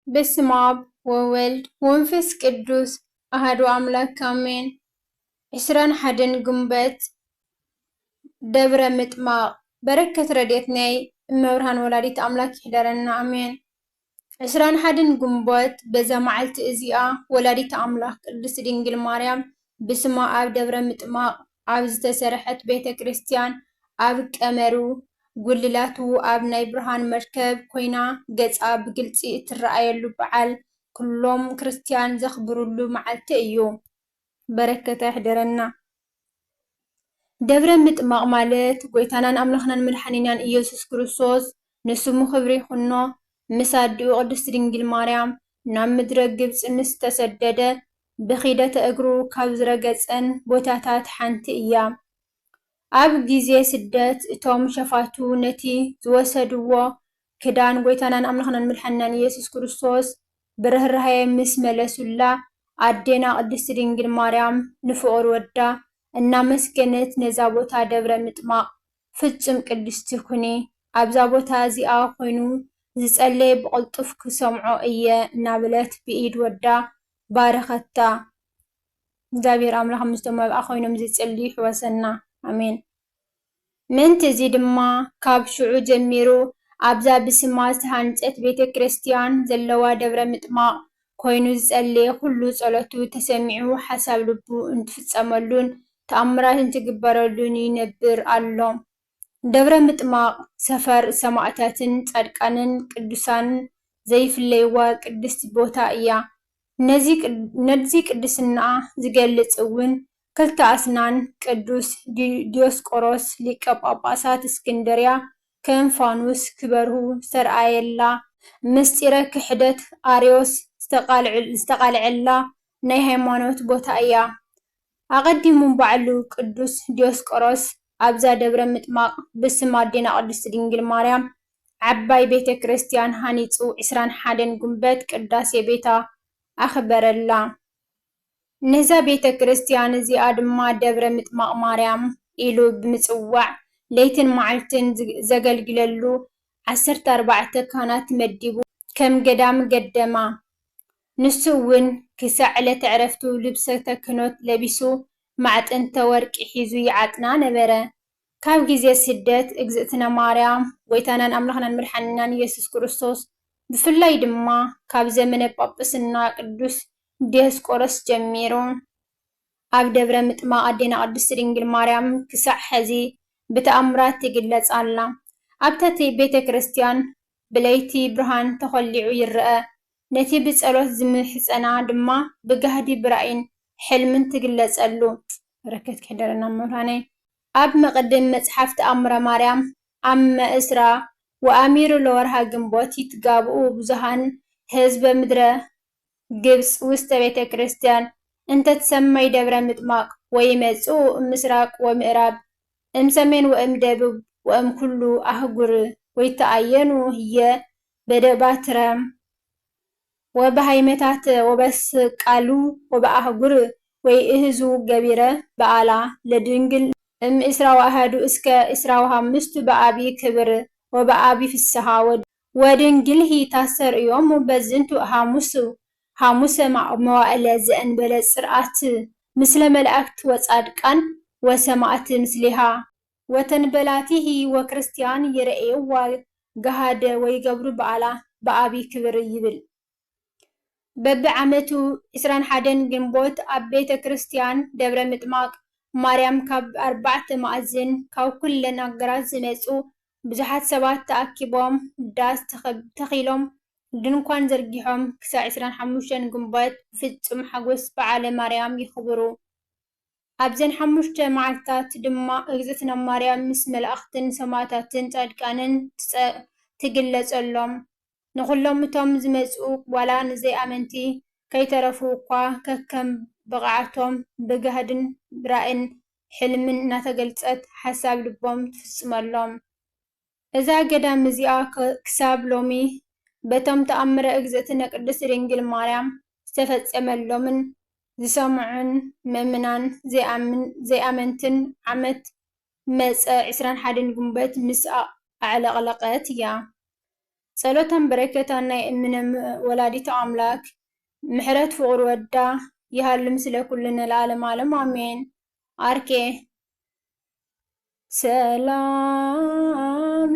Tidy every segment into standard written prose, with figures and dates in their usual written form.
በስመ አብ ወወልድ ወመንፈስ ቅዱስ አሐዱ አምላክ አሜን። 21 ግንቦት ደብረ ምጥማቅ በረከት ረድኤት ናይ እመብርሃን ወላዲት አምላክ ይሕደረና አሜን። 21 ግንቦት በዛ መዓልቲ እዚኣ ወላዲት አምላክ ቅድስት ድንግል ማርያም ብስማ ኣብ ደብረ ምጥማቅ ኣብ ዝተሰርሐት ቤተ ክርስቲያን ኣብ ቀመሩ ጉልላቱ ኣብ ናይ ብርሃን መርከብ ኮይና ገፃ ብግልፂ እትረኣየሉ በዓል ኩሎም ክርስቲያን ዘኽብሩሉ መዓልቲ እዩ። በረከታ ይሕደረና። ደብረ ምጥማቅ ማለት ጎይታናን ኣምላኽናን መድሓኒናን ኢየሱስ ክርስቶስ ንስሙ ክብሪ ይኹኖ ምስ ኣዲኡ ቅድስት ድንግል ማርያም ናብ ምድረ ግብፂ ምስ ተሰደደ ብኺደተ እግሩ ካብ ዝረገፀን ቦታታት ሓንቲ እያ። ኣብ ግዜ ስደት እቶም ሸፋቱ ነቲ ዝወሰድዎ ክዳን ጎይታናን ኣምላኽናን መድሓኒናን ኢየሱስ ክርስቶስ ብርህራሄ ምስ መለሱላ ኣዴና ቅድስት ድንግል ማርያም ንፍቁር ወዳ እናመስገነት ነዛ ቦታ ደብረ ምጥማቅ ፍጹም ቅድስቲ ኩኒ ኣብዛ ቦታ እዚኣ ኮይኑ ዝጸለየ ብቕልጡፍ ክሰምዖ እየ እናበለት ብኢድ ወዳ ባረኸታ። እግዚአብሔር ኣምላኽ ምስቶም ኣብኣ ኮይኖም ዝጽልዩ ይሕወሰና አሜን። ምንቲ እዚ ድማ ካብ ሽዑ ጀሚሩ ኣብዛ ብስማ ዝተሃንፀት ቤተ ክርስቲያን ዘለዋ ደብረ ምጥማቅ ኮይኑ ዝጸለየ ኩሉ ጸሎቱ ተሰሚዑ ሓሳብ ልቡ እንትፍጸመሉን ተኣምራት እንትግበረሉን ይነብር ኣሎ። ደብረ ምጥማቅ ሰፈር ሰማዕታትን ጻድቃንን ቅዱሳን ዘይፍለይዋ ቅድስቲ ቦታ እያ። ነዚ ቅድስና ዝገልጽ እውን ክልተ ኣስናን ቅዱስ ዲዮስቆሮስ ሊቀ ጳጳሳት እስክንድርያ ከም ፋኑስ ክበርሁ ዝተረኣየላ ምስጢረ ክሕደት ኣርዮስ ዝተቃልዐላ ናይ ሃይማኖት ቦታ እያ። ኣቐዲሙ ባዕሉ ቅዱስ ዲዮስቆሮስ ኣብዛ ደብረ ምጥማቅ ብስም ኣዴና ቅድስት ድንግል ማርያም ዓባይ ቤተ ክርስቲያን ሃኒፁ 21 ግንቦት ቅዳሴ ቤታ ኣኽበረላ። ነዛ ቤተ ክርስቲያን እዚኣ ድማ ደብረ ምጥማቅ ማርያም ኢሉ ብምጽዋዕ ለይትን መዓልትን ዘገልግለሉ 14 ካህናት መዲቡ ከም ገዳም ገደማ። ንሱ እውን ክሳዕ ዕለተ ዕረፍቱ ልብሰ ተክህኖት ለቢሱ ማዕጠንተ ወርቂ ሒዙ ይዓጥና ነበረ። ካብ ግዜ ስደት እግዝእትነ ማርያም ጎይታናን ኣምላኽናን መድሓኒናን ኢየሱስ ክርስቶስ ብፍላይ ድማ ካብ ዘመነ ጳጳስና ቅዱስ ዲዮስቆሮስ ጀሚሩ ኣብ ደብረ ምጥማቅ ኣዴና ቅድስት ድንግል ማርያም ክሳዕ ሕዚ ብተኣምራት ትግለጽ ኣላ። ኣብታ ቤተ ክርስቲያን ብለይቲ ብርሃን ተኸሊዑ ይርአ። ነቲ ብጸሎት ዝምህፀና ድማ ብጋህዲ ብራእይን ሕልምን ትግለጸሉ። በረከት ክሕደረና መብርሃነይ። ኣብ መቅድም መጽሓፍ ተኣምረ ማርያም ኣብ መእስራ ወኣሚሩ ለወርሃ ግንቦት ይትጋብኡ ብዙሃን ህዝበ ምድረ ግብፅ ውስተ ቤተ ክርስቲያን እንተትሰመይ ደብረ ምጥማቅ ወይመጽኡ ምስራቅ ወምዕራብ እምሰሜን ወእም ደቡብ ወእም ኩሉ ኣህጉር ወይተኣየኑ ህየ በደባትረ ወበሃይመታት ወበስቃሉ ወበኣህጉር ወይ እህዙ ገቢረ በዓላ ለድንግል እም እስራ ወአሐዱ እስከ እስራ ወሐምስቱ በአቢ ክብር ወበአቢ ፍስሐ ወድንግልሂ ታሰር እዮም በዝንቱ ሐሙስ መዋዕለ ዘእንበለ ጽርዓት ምስለ መላእክት ወጻድቃን ወሰማዕት ምስሊሃ ወተንበላቲሂ ወክርስቲያን ይረአይዋ ገሃደ ወይገብሩ በዓላ በአቢ ክብር ይብል። በብዓመቱ 21 ግንቦት ኣብ ቤተ ክርስቲያን ደብረ ምጥማቅ ማርያም ካብ 4 ማዕዝን ካብ ኩለን ኣገራት ዝመጹ ብዙሓት ሰባት ተኣኪቦም ዳስ ተኺሎም ድንኳን ዘርጊሖም ክሳብ 25 ግንቦት ፍጹም ሓጎስ በዓለ ማርያም ይኽብሩ። ኣብዘን 5 መዓልታት ድማ እግዝእትና ማርያም ምስ መላእኽትን ሰማዕታትን ጻድቃንን ትግለጸሎም። ንኹሎም እቶም ዝመጹ ዋላ ንዘይኣመንቲ ከይተረፉ እኳ ከከም ብቕዓቶም ብጋህድን ራእይን ሕልምን እናተገልጸት ሓሳብ ልቦም ትፍጽመሎም። እዛ ገዳም እዚኣ ክሳብ ሎሚ በቶም ተኣምረ እግዝእትነ ቅድስት ድንግል ማርያም ዝተፈጸመሎምን ዝሰምዑን ምእምናን ዘይኣመንትን ዓመት መጸ 21 ግንቦት ምስ ኣዕለቕለቐት እያ። ጸሎተን በረከታን ናይ እምነ ወላዲተ አምላክ ምሕረት ፍቅር ወዳ ይሃሉ ምስለ ኩልነ ለዓለም ዓለም አሜን። አርኬ ሰላም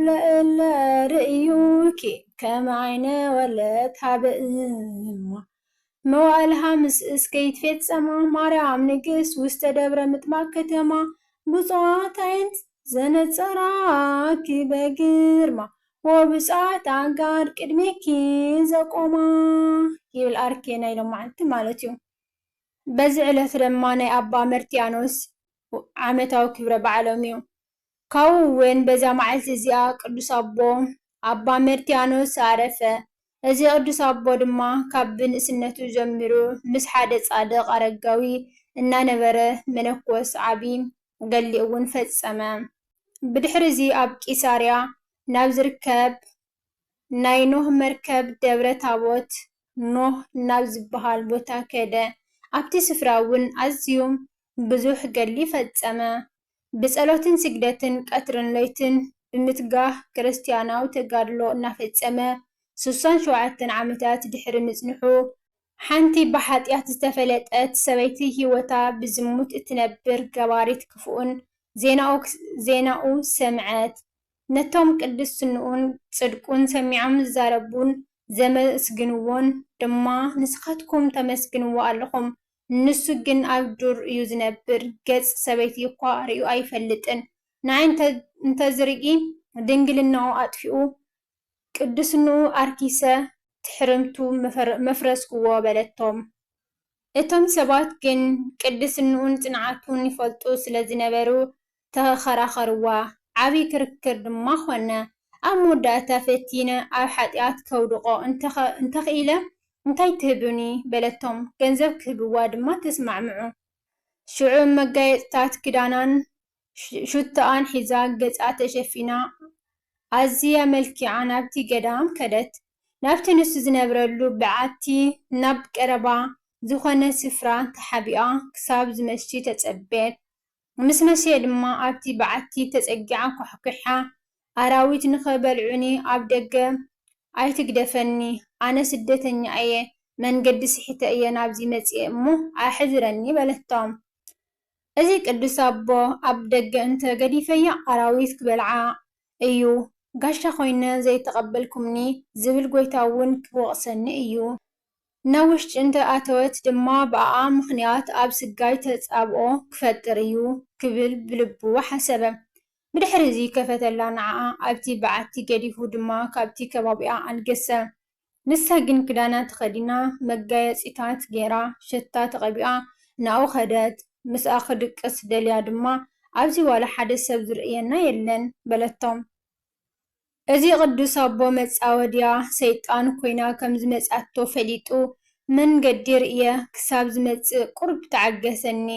ለእለ ርእዩኪ ከመ ዓይነ ወለት ሃበ እማ መዋዕልሃ ምስእስ ከይትፌጸማ ማርያም ንግሥት ውስተ ደብረ ምጥማቅ ከተማ ብፁዓት ዓይንት ዘነጸራኪ በግርማ ወብፅዓት አጋር ቅድሜኪ ዘቆማ ይብል አርኬ ናይ ሎማዓንቲ ማለት እዩ። በዚ ዕለት ድማ ናይ አባ መርትያኖስ ዓመታዊ ክብረ በዓሎም እዩ። ካብኡ እውን በዛ መዓልቲ እዚኣ ቅዱስ አባ መርትያኖስ አረፈ። እዚ ቅዱስ አቦ ድማ ካብ ብንእስነቱ ጀሚሩ ምስ ሓደ ጻድቕ አረጋዊ እናነበረ መነኮስ ዓብይ ገሊኡ እውን ፈጸመ። ብድሕሪ እዚ ኣብ ቂሳርያ ናብ ዝርከብ ናይ ኖህ መርከብ ደብረ ታቦት ኖህ ናብ ዝበሃል ቦታ ከደ። ኣብቲ ስፍራ እውን ኣዝዩ ብዙሕ ገሊ ፈጸመ። ብጸሎትን ስግደትን ቀትርን ለይትን ብምትጋህ ክርስትያናዊ ተጋድሎ እናፈጸመ 67 ዓመታት ድሕሪ ምጽንሑ ሓንቲ ብሓጢኣት ዝተፈለጠት ሰበይቲ ህይወታ ብዝሙት እትነብር ገባሪት ክፉኡን ዜናኡ ሰምዐት። ነቶም ቅድስ ስንኡን ጽድቁን ሰሚዖም ዝዛረቡን ዘመስግንዎን ድማ ንስኻትኩም ተመስግንዎ ኣለኹም፣ ንሱ ግን ኣብ ዱር እዩ ዝነብር፣ ገጽ ሰበይቲ እኳ ርዩ ኣይፈልጥን፣ ንዓይ እንተዝርኢ ድንግልናኡ ኣጥፊኡ ቅድስንኡ ኣርኪሰ ትሕርምቱ መፍረስክዎ በለቶም። እቶም ሰባት ግን ቅድስንኡን ጽንዓቱን ይፈልጡ ስለ ዝነበሩ ተኸራኸርዋ። ዓብይ ክርክር ድማ ኾነ። ኣብ መወዳእታ ፈቲነ ኣብ ሓጢኣት ከውድቆ እንተኽኢለ እንታይ ትህብኒ በለቶም። ገንዘብ ክህብዋ ድማ ተስማዕምዑ። ሽዑ መጋየፅታት ክዳናን ሹተኣን ሒዛ ገጻ ተሸፊና ኣዝያ መልኪዓ ናብቲ ገዳም ከደት። ናብቲ ንሱ ዝነብረሉ በዓቲ ናብ ቀረባ ዝኾነ ስፍራ ተሓቢኣ ክሳብ ዝመሺ ተጸበየት። ምስ መሲየ ድማ ኣብቲ በዓቲ ተጸጊዓ ኩሕኩሓ ኣራዊት ንኸበልዑኒ ኣብ ደገ ኣይትግደፈኒ፣ ኣነ ስደተኛ እየ፣ መንገዲ ስሒተ እየ ናብዚ መጽእ እሞ ኣሕዝረኒ በለቶም። እዚ ቅዱስ ኣቦ ኣብ ደገ እንተገዲፈያ ኣራዊት ክበልዓ እዩ፣ ጋሻ ኮይነ ዘይተቐበልኩምኒ ዝብል ጎይታ እውን ክወቕሰኒ እዩ። ናብ ውሽጢ እንተ ኣተወት ድማ ብኣኣ ምኽንያት ኣብ ስጋይ ተጻብኦ ክፈጥር እዩ ክብል ብልቡ ሓሰበ። ብድሕሪ እዚ ከፈተላ ንዓኣ ኣብቲ በዓቲ ገዲፉ ድማ ካብቲ ከባቢኣ ኣልገሰ። ንሳ ግን ክዳና ተኸዲና መጋየፂታት ጌራ ሸታ ተቐቢኣ ናኡ ኸደት። ምስኣ ክድቅስ ደልያ ድማ ኣብዚ ዋላ ሓደ ሰብ ዝርእየና የለን በለቶም። እዚ ቅዱስ ኣቦ መጻወድያ ሰይጣን ኮይና ከም ዝመጻቶ ፈሊጡ መንገዲ ርእየ ክሳብ ዝመጽእ ቁርብ ተዓገሰኒ፣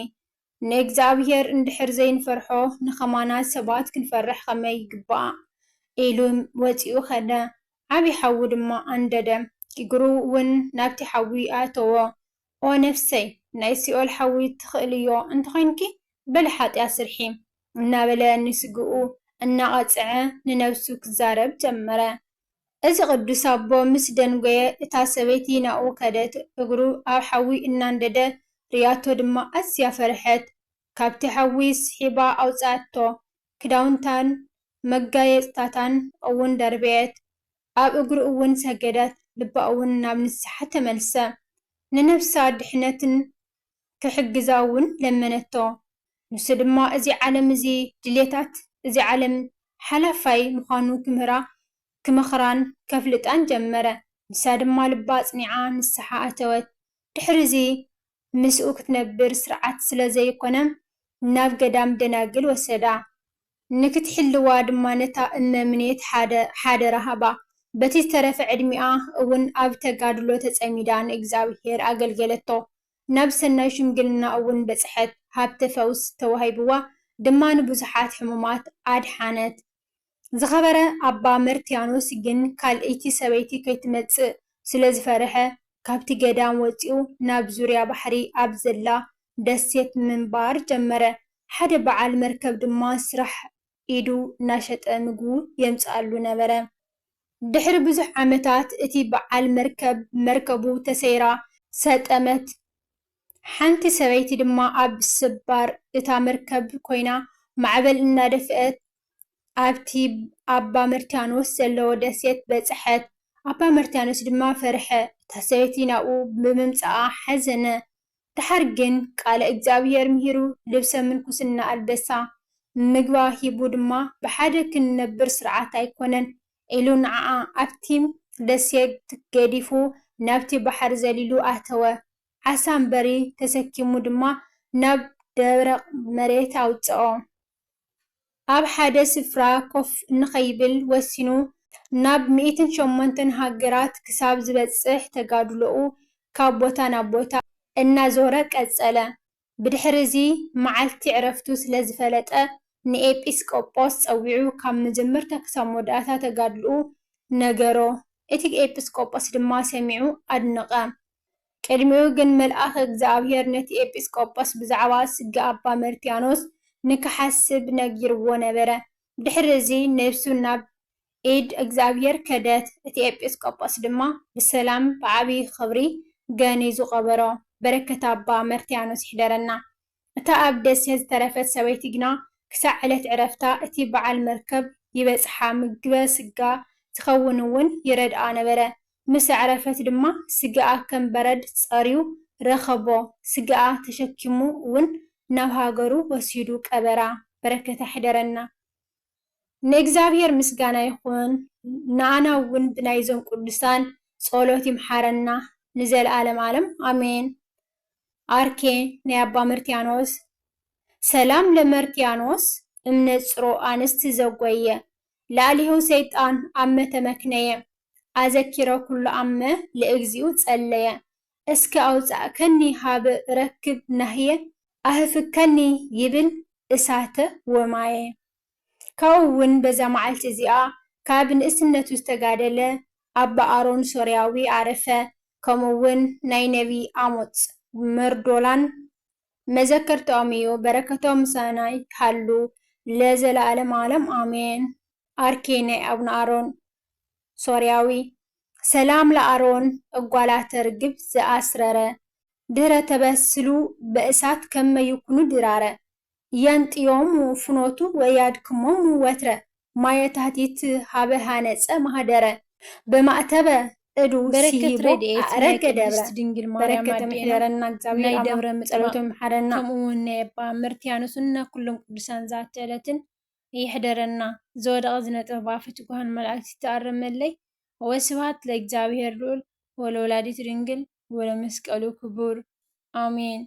ንእግዚኣብሔር እንድሕር ዘይንፈርሖ ንኸማና ሰባት ክንፈርሕ ከመይ ይግባእ ኢሉ ወፂኡ ኸደ። ዓብይ ሓዊ ድማ አንደደ፣ እግሩ እውን ናብቲ ሓዊ ኣተዎ። ኦ ነፍሰይ ናይ ሲኦል ሓዊ ትኽእልዮ እንተኾይንኪ በለ ሓጢኣት ስርሒ እናበለ ንስግኡ እናቐፅዐ ንነብሱ ክዛረብ ጀመረ። እዚ ቅዱስ ኣቦ ምስ ደንጎየ እታ ሰበይቲ ናኡ ከደት። እግሩ ኣብ ሓዊ እናንደደ ርያቶ ድማ ኣዝያ ፈርሐት። ካብቲ ሓዊ ስሒባ ኣውፃቶ። ክዳውንታን መጋየፅታታን እውን ደርበየት። ኣብ እግሩ እውን ሰገደት። ልባ እውን ናብ ንስሓ ተመልሰ። ንነፍሳ ድሕነትን ክሕግዛ እውን ለመነቶ። ንሱ ድማ እዚ ዓለም እዚ ድሌታት እዚ ዓለም ሓላፋይ ምዃኑ ክምኽራን ከፍልጣን ጀመረ። ንሳ ድማ ልባ ኣጽኒዓ ንስሓ ኣተወት። ድሕሪ እዚ ምስኡ ክትነብር ስርዓት ስለ ዘይኮነ ናብ ገዳም ደናግል ወሰዳ። ንክትሕልዋ ድማ ነታ እመምኔት ሓደራ ሃባ። በቲ ዝተረፈ ዕድሚኣ እውን ኣብ ተጋድሎ ተጸሚዳ ንእግዚኣብሔር ኣገልገለቶ። ናብ ሰናይ ሽምግልና እውን በጽሐት። ሃብተ ፈውስ ተዋሂብዋ ድማ ንብዙሓት ሕሙማት ኣድሓነት። ዝኸበረ ኣባ መርትያኖስ ግን ካልእይቲ ሰበይቲ ከይትመጽእ ስለ ዝፈርሐ ካብቲ ገዳም ወፂኡ ናብ ዙርያ ባሕሪ ኣብ ዘላ ደሴት ምንባር ጀመረ። ሓደ በዓል መርከብ ድማ ስራሕ ኢዱ እናሸጠ ምግቡ የምጽኣሉ ነበረ። ድሕሪ ብዙሕ ዓመታት እቲ በዓል መርከቡ ተሰይራ ሰጠመት። ሓንቲ ሰበይቲ ድማ ኣብ ስባር እታ መርከብ ኮይና ማዕበል እናደፍአት ኣብቲ ኣባ መርትያኖስ ዘለዎ ደሴት በፅሐት። ኣባ መርትያኖስ ድማ ፈርሐ፣ እታ ሰበይቲ ናብኡ ብምምፃኣ ሓዘነ። ድሓር ግን ቃለ እግዚአብሔር ምሂሩ ልብሰ ምንኩስና ኣልበሳ። ምግባ ሂቡ ድማ ብሓደ ክንነብር ስርዓት ኣይኮነን ኢሉ ንዓዓ ኣብቲ ደሴት ገዲፉ ናብቲ ባሕሪ ዘሊሉ ኣተወ። ዓሳ እምበሪ ተሰኪሙ ድማ ናብ ደረቕ መሬት ኣውፅኦ። ኣብ ሓደ ስፍራ ኮፍ ንኸይብል ወሲኑ ናብ 108 ሃገራት ክሳብ ዝበፅሕ ተጋድሎኡ ካብ ቦታ ናብ ቦታ እናዞረ ቀፀለ። ብድሕሪ እዚ መዓልቲ ዕረፍቱ ስለ ዝፈለጠ ንኤጲስቆጶስ ፀዊዑ ካብ መጀመርታ ክሳብ መወዳእታ ተጋድልኡ ነገሮ። እቲ ኤጲስቆጶስ ድማ ሰሚዑ ኣድነቐ። ቅድሚኡ ግን መልአኽ እግዚአብሔር ነቲ ኤጲስቆጶስ ብዛዕባ ስጋ ኣባ መርትያኖስ ንክሓስብ ነጊርዎ ነበረ። ድሕሪ እዚ ነብሱ ናብ ኢድ እግዚአብሔር ከደት። እቲ ኤጲስቆጶስ ድማ ብሰላም ብዓብይ ክብሪ ገኒዙ ቀበሮ። በረከት ኣባ መርትያኖስ ይሕደረና። እታ ኣብ ደሴት ዝተረፈት ሰበይቲ ግና ክሳብ ዕለት ዕረፍታ እቲ በዓል መርከብ ይበፅሓ ምግበ ስጋ ዝኸውን እውን ይረድኣ ነበረ። ምስ ዕረፈት ድማ ስጋኣ ከም በረድ ፀርዩ ረኸቦ። ስጋኣ ተሸኪሙ እውን ናብ ሃገሩ ወሲዱ ቀበራ። በረከታ ይሕደረና። ንእግዚአብሔር ምስጋና ይኹን። ንኣና እውን ብናይዞም ቅዱሳን ጸሎት ይምሓረና ንዘለዓለም ዓለም ኣሜን። አርኬ ናይ ኣባ መርትያኖስ። ሰላም ለመርትያኖስ እምነጽሮ ኣንስቲ ዘጎየ ላዕሊሁ ሰይጣን ኣመ ተመክነየ ኣዘኪረ ኩሉ ኣመ ለእግዚኡ ጸለየ እስከ ኣውፃእከኒ ሃበ ረክብ ናህየ ኣህፍከኒ ይብል እሳተ ወማየ። ካብኡ እውን በዛ መዓልቲ እዚኣ ካብ ንእስነቱ ዝተጋደለ ኣባ ኣሮን ሶርያዊ ዓረፈ። ከምኡ እውን ናይ ነቢ ኣሞጽ መርዶላን መዘከርቶም እዩ። በረከቶም ምሳና ይሃሉ ለዘለዓለም ዓለም ኣሜን። አርኬ ናይ ኣቡነ ኣሮን ሶርያዊ። ሰላም ለኣሮን እጓላተ ርግብ ዘኣስረረ ድህረ ተበስሉ በእሳት ከመ ይኩኑ ድራረ የንጥዮሙ ፍኖቱ ወያድክሞሙ ወትረ ማየታቲት ሃበ ሃነፀ ማህደረ በማእተበ እዱ ሲሂቦ ኣረገ ደብረ። በረከተ ምሕደረና እግዚአብሔር ናይ ደብረ ጸሎቶም ይምሓረና። ከምኡ እውን ናይ ኣባ መርትያኖስና ኩሎም ቅዱሳን ዛተለትን ይሕደረና። ዘወደቐ ዝነጥበ ባፈች ጓሃን መላእክት ተኣረመለይ። ወስብሐት ለእግዚአብሔር ልዑል ወለወላዲቱ ድንግል ወለመስቀሉ ክቡር አሜን።